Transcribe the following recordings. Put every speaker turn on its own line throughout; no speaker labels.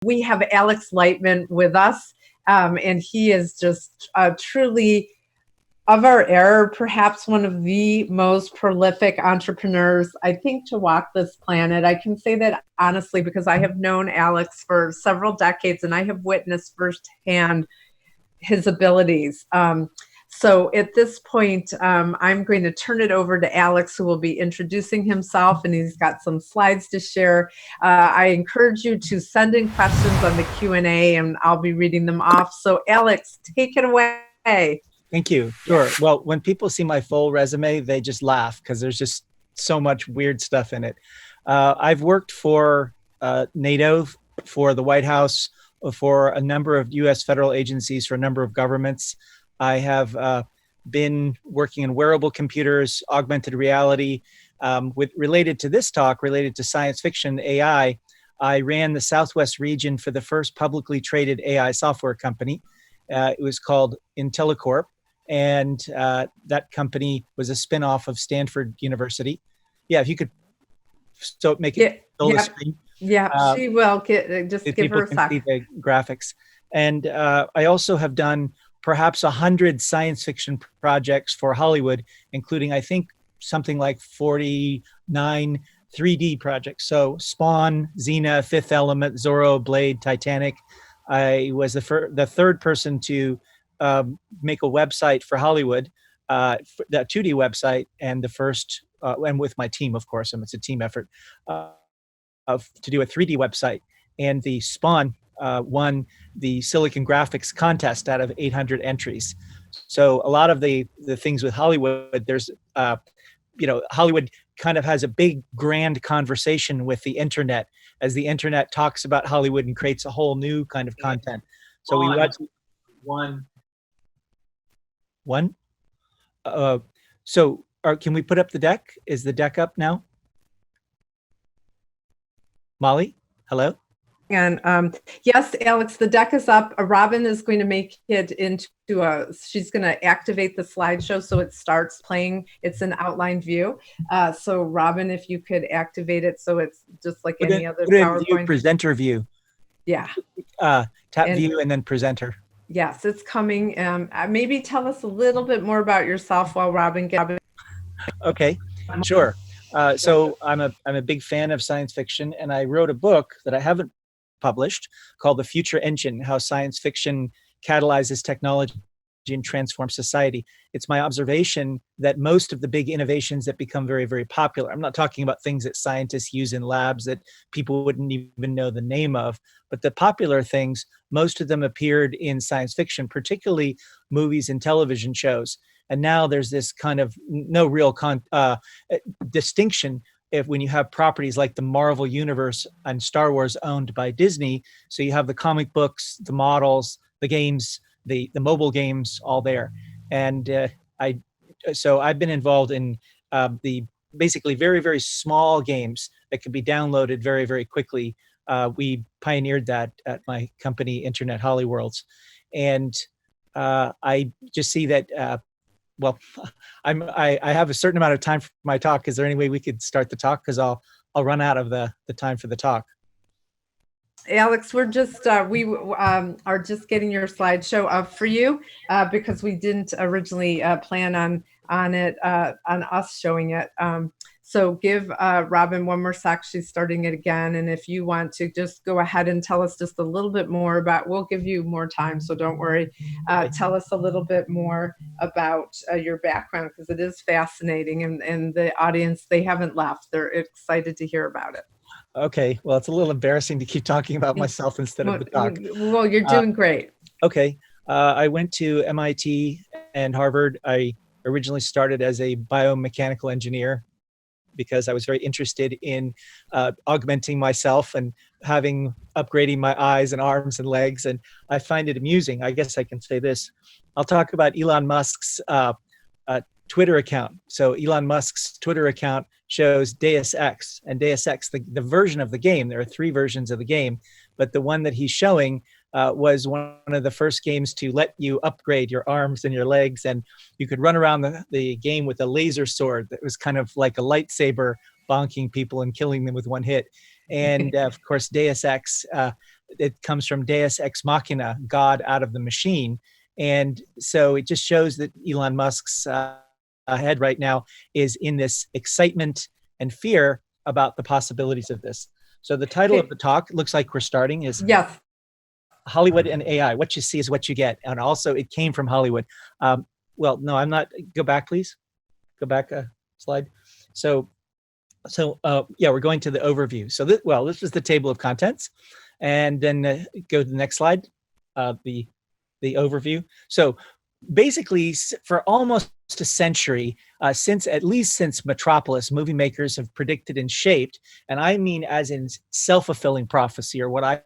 We have Alex Lightman with us, and he is just truly, of our era, perhaps one of the most prolific entrepreneurs, I think, to walk this planet. I can say that honestly because I have known Alex for several decades and I have witnessed firsthand his abilities. So at this point, I'm going to turn it over to Alex, who will be introducing himself, and he's got some slides to share. I encourage you to send in questions on the Q&A, and I'll be reading them off. So Alex, take it away.
Thank you. Sure. Well, when people see my full resume, they just laugh because there's just so much weird stuff in it. I've worked for NATO, for the White House, for a number of U.S. federal agencies, for a number of governments. I have been working in wearable computers, augmented reality. Related to this talk, related to science fiction, AI, I ran the Southwest region for the first publicly traded AI software company. It was called IntelliCorp, and that company was a spinoff of Stanford University. Yeah, if you could make it fill the screen.
Yeah, she will. Just give her a sec.
See the graphics. And I also have done perhaps 100 science fiction projects for Hollywood, including, I think, something like 49 3D projects. So Spawn, Xena, Fifth Element, Zorro, Blade, Titanic. I was the third person to make a website for Hollywood, that 2D website, and the first, and with my team, of course, and it's a team effort, to do a 3D website. And the Spawn won the Silicon Graphics contest out of 800 entries. So a lot of the things with Hollywood, there's, Hollywood kind of has a big grand conversation with the internet as the internet talks about Hollywood and creates a whole new kind of content. So we watch one. Can we put up the deck? Is the deck up now? Molly, hello?
And yes, Alex, the deck is up. Robin is going to make it into she's going to activate the slideshow so it starts playing. It's an outline view. So Robin, if you could activate it so it's just like any other PowerPoint.
Presenter view.
Yeah.
Tap view and then presenter.
Yes, it's coming. Maybe tell us a little bit more about yourself while Robin gets.
Okay, sure. So I'm a big fan of science fiction, and I wrote a book that I haven't published called The Future Engine: How Science Fiction Catalyzes Technology and Transforms Society. It's my observation that most of the big innovations that become very, very popular, I'm not talking about things that scientists use in labs that people wouldn't even know the name of, but the popular things, most of them appeared in science fiction, particularly movies and television shows. And now there's this kind of no real distinction when you have properties like the Marvel Universe and Star Wars owned by Disney. So you have the comic books, the models, the games, the mobile games, all there. And I've been involved in the basically very, very small games that can be downloaded very, very quickly. We pioneered that at my company, Internet Hollyworlds. And I just see that I have a certain amount of time for my talk. Is there any way we could start the talk? Because I'll run out of the time for the talk.
Alex, we're just we are just getting your slideshow up for you because we didn't originally plan on us showing it. So give Robin one more sec. She's starting it again. And if you want to just go ahead and tell us just a little bit more about, we'll give you more time, so don't worry. Tell us a little bit more about your background, because it is fascinating. And the audience, they haven't left. They're excited to hear about it.
Okay, well, it's a little embarrassing to keep talking about myself instead of the talk.
Well, you're doing great.
Okay, I went to MIT and Harvard. I originally started as a biomechanical engineer because I was very interested in augmenting myself and upgrading my eyes and arms and legs. And I find it amusing. I guess I can say this. I'll talk about Elon Musk's Twitter account. So Elon Musk's Twitter account shows Deus Ex, and Deus Ex, the version of the game. There are 3 versions of the game, but the one that he's showing was one of the first games to let you upgrade your arms and your legs, and you could run around the game with a laser sword that was kind of like a lightsaber, bonking people and killing them with one hit. And of course, Deus Ex, it comes from Deus ex machina, God out of the machine. And so it just shows that Elon Musk's head right now is in this excitement and fear about the possibilities of this. So the title of the talk, looks like we're starting, is
Yes.
Hollywood and AI. What you see is what you get. And also it came from Hollywood. Well, no, I'm not. Go back, please. Go back a slide. So yeah, we're going to the overview. So this is the table of contents. And then go to the next slide, the overview. So basically, for almost a century, at least since Metropolis, movie makers have predicted and shaped, and I mean as in self-fulfilling prophecy, or what I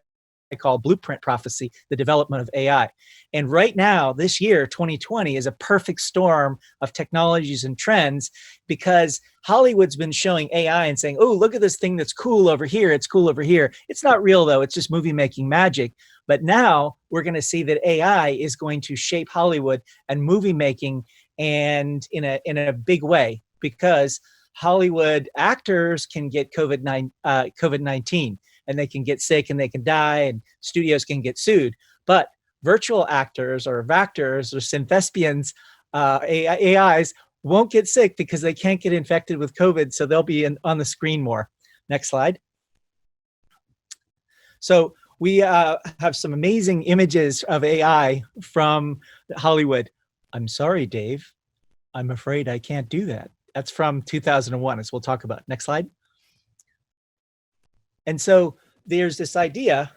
call blueprint prophecy, the development of AI. And right now, this year, 2020, is a perfect storm of technologies and trends, because Hollywood's been showing AI and saying, oh, look at this thing that's cool over here. It's cool over here. It's not real, though. It's just movie making magic. But now we're going to see that AI is going to shape Hollywood and movie making, and in a big way, because Hollywood actors can get COVID-19, and they can get sick and they can die, and studios can get sued. But virtual actors or vactors or synthespians, AIs, won't get sick because they can't get infected with COVID, so they'll be on the screen more. Next slide. So we have some amazing images of AI from Hollywood. I'm sorry, Dave. I'm afraid I can't do that. That's from 2001, as we'll talk about. Next slide. And so there's this idea,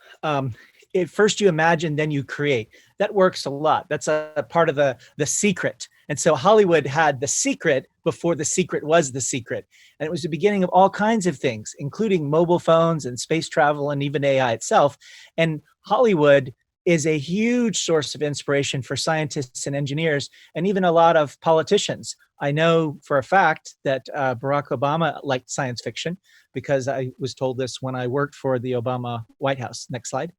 first you imagine, then you create. That works a lot. That's a part of the secret. And so Hollywood had the secret before the secret was the secret. And it was the beginning of all kinds of things, including mobile phones and space travel and even AI itself. And Hollywood is a huge source of inspiration for scientists and engineers, and even a lot of politicians. I know for a fact that Barack Obama liked science fiction, because I was told this when I worked for the Obama White House. Next slide.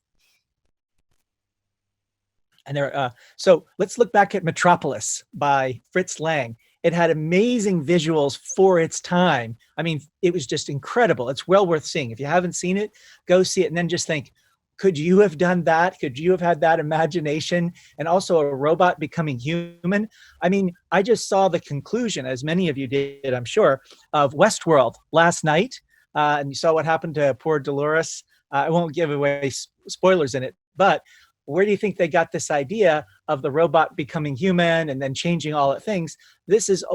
And so let's look back at Metropolis by Fritz Lang. It had amazing visuals for its time. I mean, it was just incredible. It's well worth seeing. If you haven't seen it, go see it, and then just think, could you have done that? Could you have had that imagination? And also a robot becoming human? I mean, I just saw the conclusion, as many of you did, I'm sure, of Westworld last night. And you saw what happened to poor Dolores. I won't give away spoilers in it, but where do you think they got this idea of the robot becoming human and then changing all the things? This is,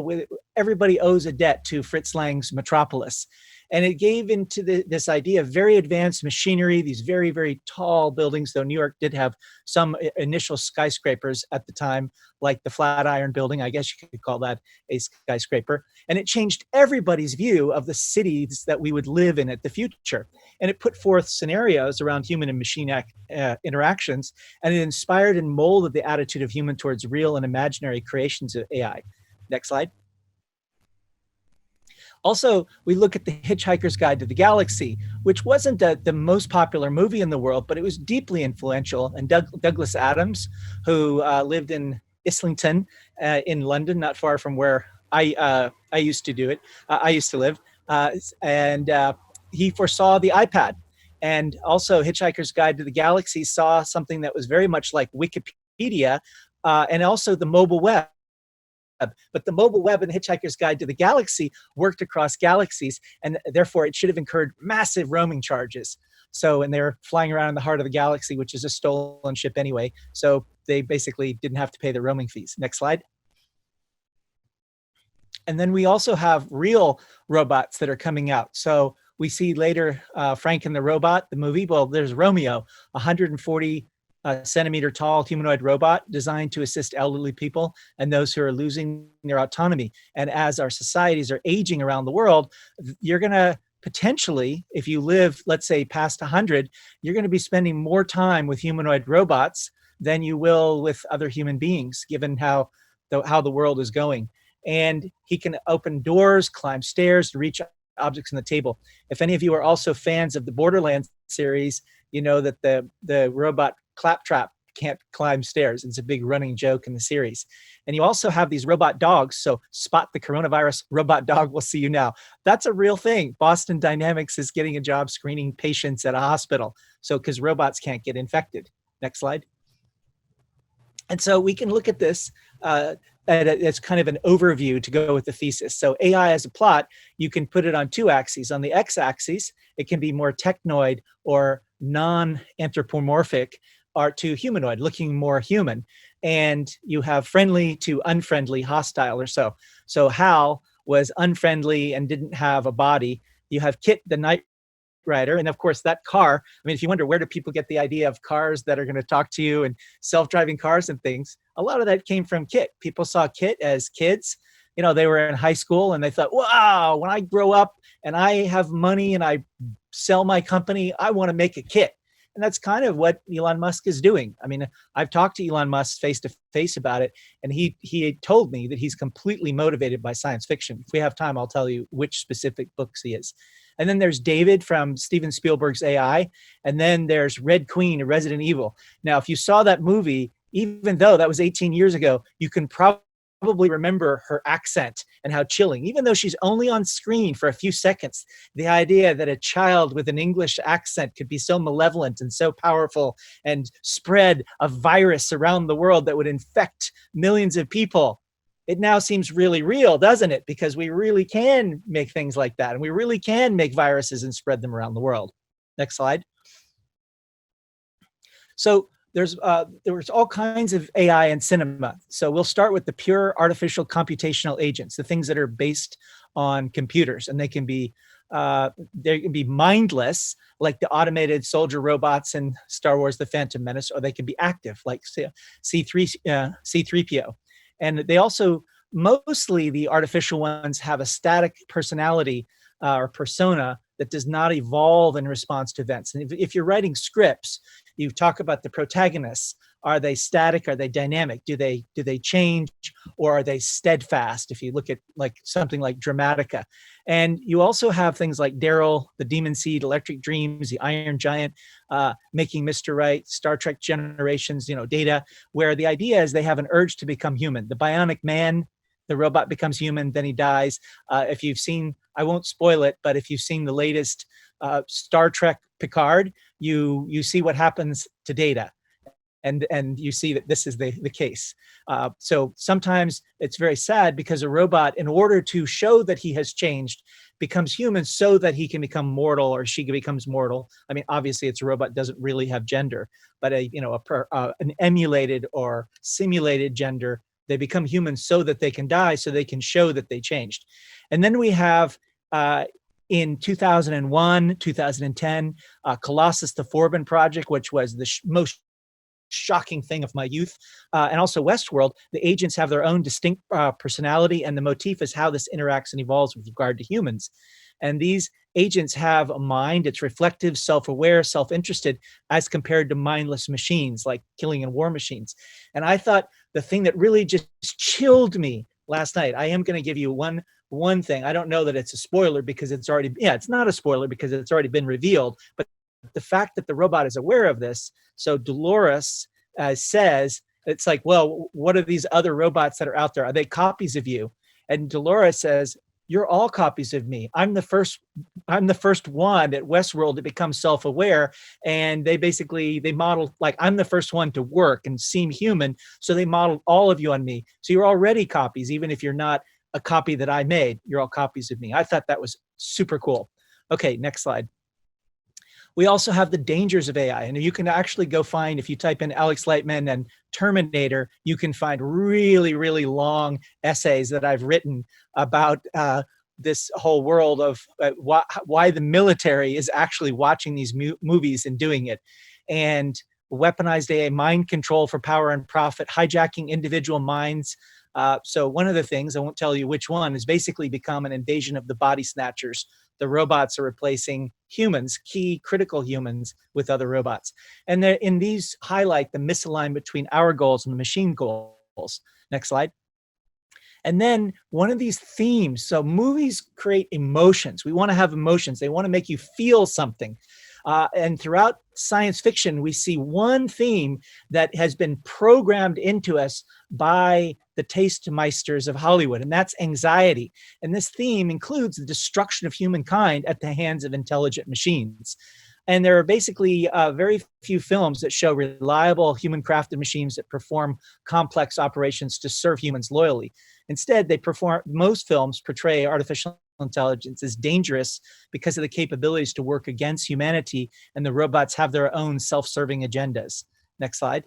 everybody owes a debt to Fritz Lang's Metropolis. And it gave into this idea of very advanced machinery, these very, very tall buildings, though New York did have some initial skyscrapers at the time, like the Flatiron Building. I guess you could call that a skyscraper. And it changed everybody's view of the cities that we would live in at the future. And it put forth scenarios around human and machine interactions, and it inspired and molded the attitude of human towards real and imaginary creations of AI. Next slide. Also, we look at the Hitchhiker's Guide to the Galaxy, which wasn't the most popular movie in the world, but it was deeply influential. And Douglas Adams, who lived in Islington in London, not far from where I used to do it. I used to live, and he foresaw the iPad. And also, Hitchhiker's Guide to the Galaxy saw something that was very much like Wikipedia, and also the mobile web. But the mobile web and the Hitchhiker's Guide to the Galaxy worked across galaxies, and therefore it should have incurred massive roaming charges. So, and they're flying around in the heart of the galaxy, which is a stolen ship anyway. So they basically didn't have to pay the roaming fees. Next slide. And then we also have real robots that are coming out. So we see later Frank and the Robot, the movie. Well, there's Romeo, 140 centimeter tall humanoid robot designed to assist elderly people and those who are losing their autonomy. And as our societies are aging around the world, you're going to potentially, if you live, let's say, past 100, you're going to be spending more time with humanoid robots than you will with other human beings, given how the world is going. And he can open doors, climb stairs, to reach objects on the table. If any of you are also fans of the Borderlands series, you know that the robot Claptrap can't climb stairs. It's a big running joke in the series. And you also have these robot dogs. So spot the coronavirus, robot dog will see you now. That's a real thing. Boston Dynamics is getting a job screening patients at a hospital. So because robots can't get infected. Next slide. And so we can look at this as kind of an overview to go with the thesis. So AI as a plot, you can put it on two axes. On the x-axis, it can be more technoid or non-anthropomorphic, or to humanoid, looking more human. And you have friendly to unfriendly, hostile or so. So Hal was unfriendly and didn't have a body. You have Kit, the night rider, and of course that car. I mean, if you wonder where do people get the idea of cars that are going to talk to you and self-driving cars and things, a lot of that came from Kit. People saw Kit as kids. You know, they were in high school and they thought, wow, when I grow up and I have money and I sell my company, I want to make a Kit. And that's kind of what Elon Musk is doing. I mean, I've talked to Elon Musk face to face about it, and he told me that he's completely motivated by science fiction. If we have time, I'll tell you which specific books he is. And then there's David from Steven Spielberg's AI. And then there's Red Queen of Resident Evil. Now, if you saw that movie, even though that was 18 years ago, you can probably remember her accent and how chilling, even though she's only on screen for a few seconds. The idea that a child with an English accent could be so malevolent and so powerful and spread a virus around the world that would infect millions of people. It now seems really real, doesn't it? Because we really can make things like that. And we really can make viruses and spread them around the world. Next slide. So there's all kinds of AI in cinema. So we'll start with the pure artificial computational agents, the things that are based on computers. And they can be mindless, like the automated soldier robots in Star Wars: The Phantom Menace, or they can be active, like C3PO. And they also, mostly the artificial ones, have a static personality or persona that does not evolve in response to events. And if you're writing scripts, you talk about the protagonists. Are they static? Are they dynamic? Do they change, or are they steadfast? If you look at like something like Dramatica. And you also have things like Daryl, the Demon Seed, Electric Dreams, the Iron Giant, Making Mr. Right, Star Trek Generations, Data, where the idea is they have an urge to become human. The Bionic Man, the robot becomes human, then he dies. If you've seen, I won't spoil it, but if you've seen the latest Star Trek Picard, you see what happens to Data. And you see that this is the case. So sometimes it's very sad because a robot, in order to show that he has changed, becomes human so that he can become mortal, or she becomes mortal. I mean, obviously, it's a robot, doesn't really have gender, but an emulated or simulated gender. They become human so that they can die, so they can show that they changed. And then we have in 2001, 2010, Colossus the Forbin Project, which was the most shocking thing of my youth, and also Westworld. The agents have their own distinct personality, and the motif is how this interacts and evolves with regard to humans. And these agents have a mind. It's reflective, self-aware, self-interested, as compared to mindless machines like Killing and War machines. And I thought the thing that really just chilled me last night, I am going to give you one thing. I don't know that it's a spoiler because it's not a spoiler because it's already been revealed, but the fact that the robot is aware of this. So Dolores says, it's like, well, what are these other robots that are out there? Are they copies of you? And Dolores says, you're all copies of me. I'm the first one at Westworld to become self-aware. And they modeled, like, I'm the first one to work and seem human. So they modeled all of you on me. So you're already copies, even if you're not a copy that I made, you're all copies of me. I thought that was super cool. Okay, next slide. We also have the dangers of AI. And you can actually go find, if you type in ALEX LIGHTMAN and Terminator, you can find really, really long essays that I've written about this whole world of why the military is actually watching these movies and doing it. And weaponized AI, mind control for power and profit, hijacking individual minds. So one of the things, I won't tell you which one, has basically become an invasion of the body snatchers. The robots are replacing humans, key critical humans, with other robots. And in these highlight the misalignment between our goals and the machine goals. Next slide. And then one of these themes, so movies create emotions. We want to have emotions. They want to make you feel something. And throughout science fiction, we see one theme that has been programmed into us by the taste meisters of Hollywood, and that's anxiety. And this theme includes the destruction of humankind at the hands of intelligent machines. And there are basically very few films that show reliable human crafted machines that perform complex operations to serve humans loyally. Instead, most films portray artificial intelligence as dangerous because of the capabilities to work against humanity, and the robots have their own self-serving agendas. Next slide.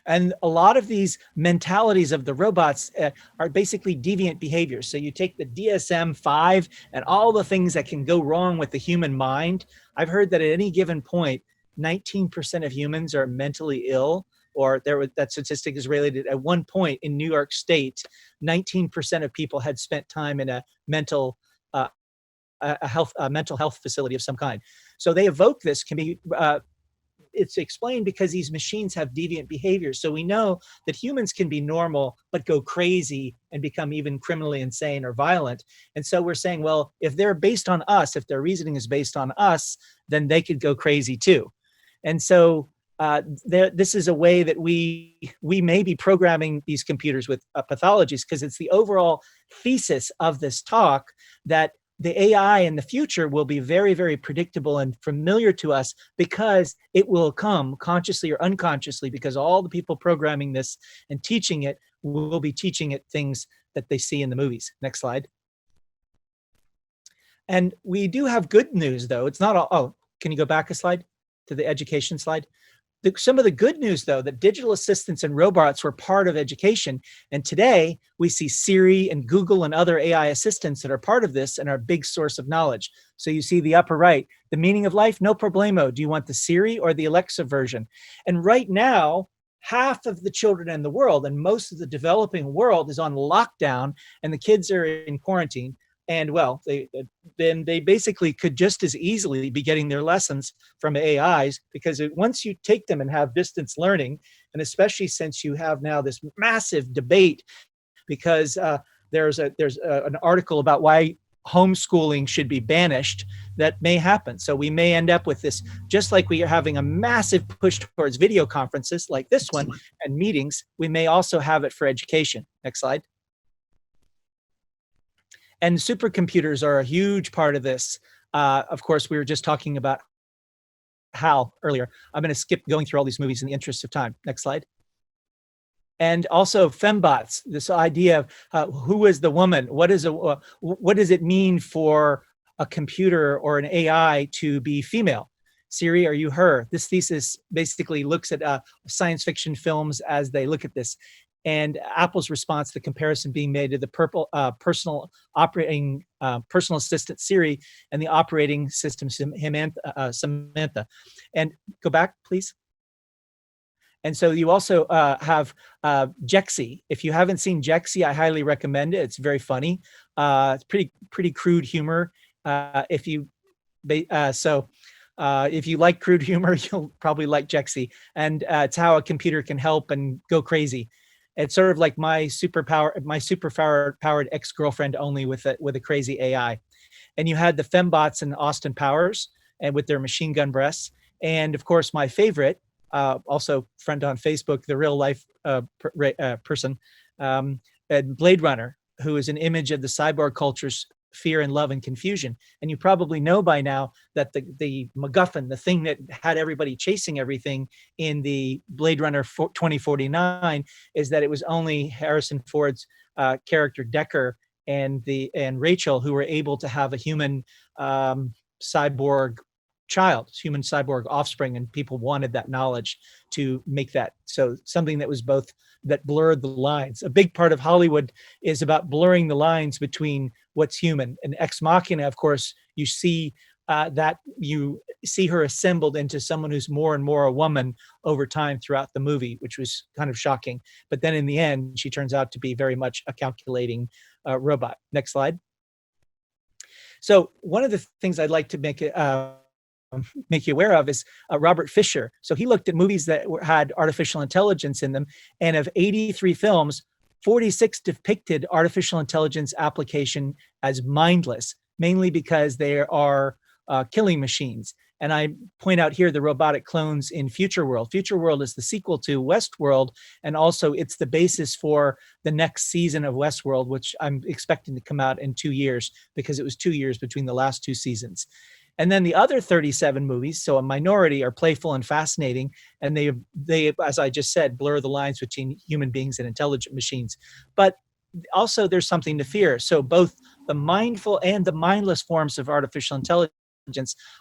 And a lot of these mentalities of the robots are basically deviant behaviors. So you take the DSM-5 and all the things that can go wrong with the human mind. I've heard that at any given point, 19% of humans are mentally ill, or that statistic is related. At one point in New York State, 19% of people had spent time in a mental health facility of some kind. So they evoke this, can be it's explained because these machines have deviant behaviors. So we know that humans can be normal, but go crazy and become even criminally insane or violent. And so we're saying, well, if they're based on us, if their reasoning is based on us, then they could go crazy too. And so this is a way that we may be programming these computers with pathologies, because it's the overall thesis of this talk that the AI in the future will be very, very predictable and familiar to us, because it will come consciously or unconsciously, because all the people programming this and teaching it will be teaching it things that they see in the movies. Next slide. And we do have good news, though. It's not all, oh, can you go back a slide to the education slide? Some of the good news, though, that digital assistants and robots were part of education. And today we see Siri and Google and other AI assistants that are part of this and are a big source of knowledge. So you see the upper right, the meaning of life, no problemo. Do you want the Siri or the Alexa version? And right now, half of the children in the world and most of the developing world is on lockdown, and the kids are in quarantine. And well, then they basically could just as easily be getting their lessons from AIs, because once you take them and have distance learning, and especially since you have now this massive debate, because there's an article about why homeschooling should be banished, that may happen. So we may end up with this, just like we are having a massive push towards video conferences like this one and meetings, we may also have it for education. Next slide. And supercomputers are a huge part of this. Of course, we were just talking about HAL earlier. I'm going to skip going through all these movies in the interest of time. Next slide. And also fembots, this idea of who is the woman? What does it mean for a computer or an AI to be female? Siri, are you her? This thesis basically looks at science fiction films as they look at this. And Apple's response, the comparison being made to the personal assistant Siri and the operating system Samantha. And go back, please. And so you also have Jexy. If you haven't seen Jexy, I highly recommend it. It's very funny. It's pretty crude humor. If you like crude humor, you'll probably like Jexy. And it's how a computer can help and go crazy. It's sort of like my super powered ex-girlfriend, only with a crazy AI. And you had the fembots and Austin Powers, and with their machine gun breasts. And of course, my favorite, also friend on Facebook, the real life person, Blade Runner, who is an image of the cyborg culture's fear and love and confusion. And you probably know by now that the MacGuffin, the thing that had everybody chasing everything in the Blade Runner 2049, is that it was only Harrison Ford's character Deckard and Rachel who were able to have a human cyborg child, human cyborg offspring, and people wanted that knowledge to make that so something that was both, that blurred the lines. A big part of Hollywood is about blurring the lines between what's human. And Ex Machina, of course, you see her assembled into someone who's more and more a woman over time throughout the movie, which was kind of shocking. But then in the end, she turns out to be very much a calculating robot. Next slide. So one of the things I'd like to make you aware of is Robert Fisher. So he looked at movies that had artificial intelligence in them, and of 83 films, 46 depicted artificial intelligence application as mindless, mainly because they are killing machines. And I point out here the robotic clones in Future World. Future World is the sequel to Westworld, and also it's the basis for the next season of Westworld, which I'm expecting to come out in 2 years, because it was 2 years between the last 2 seasons. And then the other 37 movies, so a minority, are playful and fascinating, and they, as I just said, blur the lines between human beings and intelligent machines. But also there's something to fear. So both the mindful and the mindless forms of artificial intelligence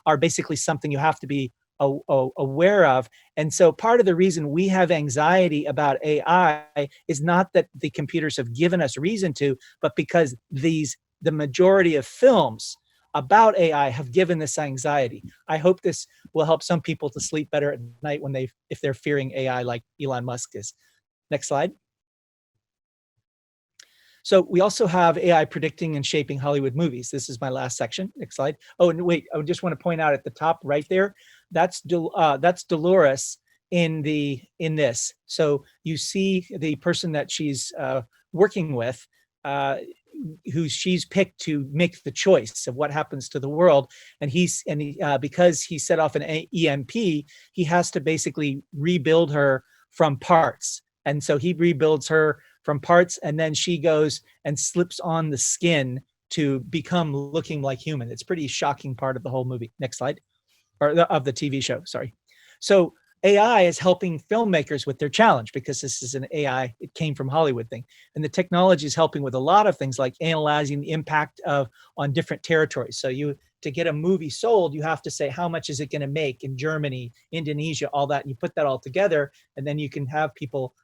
are basically something you have to be aware of. And so part of the reason we have anxiety about AI is not that the computers have given us reason to, but because the majority of films about AI have given this anxiety. I hope this will help some people to sleep better at night if they're fearing AI like Elon Musk is. Next slide. So we also have AI predicting and shaping Hollywood movies. This is my last section. Next slide. Oh, and wait, I just want to point out at the top right there, that's Dolores in this. So you see the person that she's working with, who she's picked to make the choice of what happens to the world. And because he set off an EMP, he has to basically rebuild her from parts. And so he rebuilds her from parts, and then she goes and slips on the skin to become looking like human. It's a pretty shocking part of the whole movie. Next slide. Or of the TV show, sorry. So AI is helping filmmakers with their challenge, because this is an AI, it came from Hollywood thing. And the technology is helping with a lot of things, like analyzing the impact on different territories. So to get a movie sold, you have to say, how much is it going to make in Germany, Indonesia, all that. And you put that all together, and then you can have people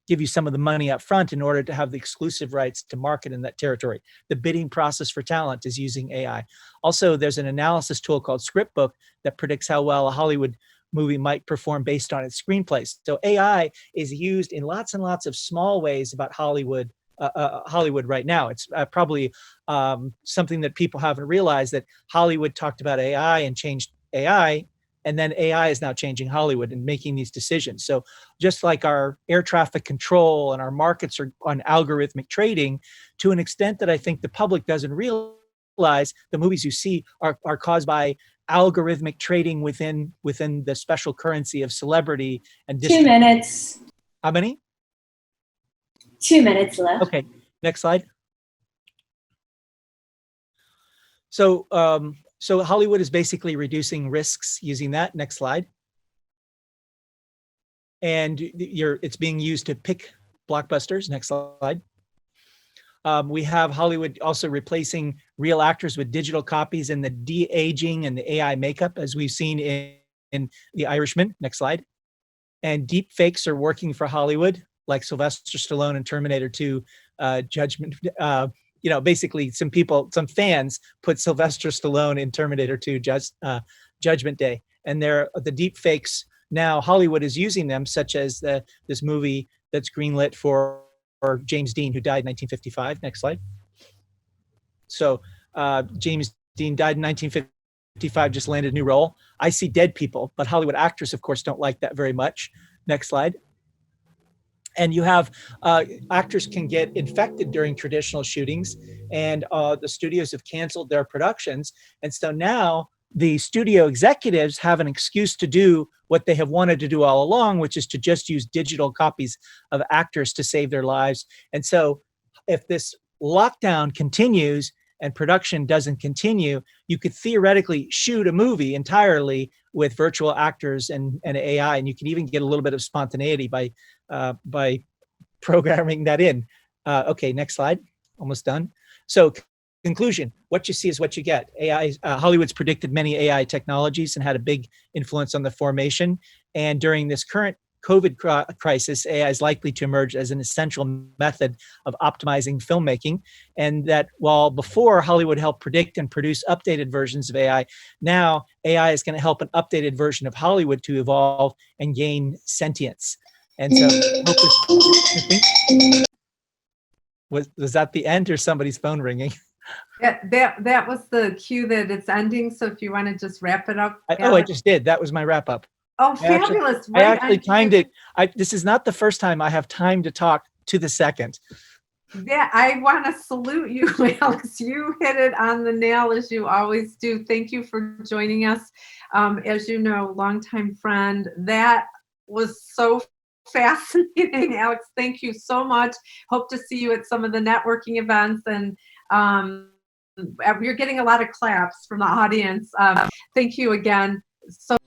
give you some of the money up front in order to have the exclusive rights to market in that territory. The bidding process for talent is using AI. Also, there's an analysis tool called Scriptbook that predicts how well a Hollywood movie might perform based on its screenplays. So AI is used in lots and lots of small ways about Hollywood right now. It's probably something that people haven't realized, that Hollywood talked about AI and changed AI, and then AI is now changing Hollywood and making these decisions. So just like our air traffic control and our markets are on algorithmic trading, to an extent that I think the public doesn't realize, the movies you see are caused by algorithmic trading within the special currency of celebrity and
2 minutes.
How many?
2 minutes left.
Okay, next slide. So Hollywood is basically reducing risks using that. Next slide. And it's being used to pick blockbusters. Next slide. We have Hollywood also replacing real actors with digital copies, and the de-aging and the AI makeup, as we've seen in The Irishman. Next slide. And deep fakes are working for Hollywood, like Sylvester Stallone in Terminator 2, Judgment. Basically some fans put Sylvester Stallone in Terminator 2, Judgment Day. And the deep fakes now, Hollywood is using them, such as this movie that's greenlit for James Dean, who died in 1955. Next slide. So James Dean died in 1955, just landed a new role. I see dead people, but Hollywood actors, of course, don't like that very much. Next slide. And you have actors can get infected during traditional shootings, and the studios have canceled their productions. And so now the studio executives have an excuse to do what they have wanted to do all along, which is to just use digital copies of actors to save their lives. And so if this lockdown continues and production doesn't continue, you could theoretically shoot a movie entirely with virtual actors and AI, and you can even get a little bit of spontaneity by programming that in. Okay, next slide. Almost done. So conclusion, what you see is what you get. AI, Hollywood's predicted many AI technologies and had a big influence on the formation. And during this current COVID crisis, AI is likely to emerge as an essential method of optimizing filmmaking. And that while before Hollywood helped predict and produce updated versions of AI, now AI is going to help an updated version of Hollywood to evolve and gain sentience. And so, was that the end, or somebody's phone ringing?
That was the cue that it's ending. So if you want to just wrap it up.
I just did. That was my wrap up.
Oh, fabulous.
I actually timed it. This is not the first time I have time to talk to the second.
Yeah, I want to salute you, Alex. You hit it on the nail as you always do. Thank you for joining us. As you know, longtime friend. That was so fascinating, Alex. Thank you so much. Hope to see you at some of the networking events, and we're getting a lot of claps from the audience. Thank you again. So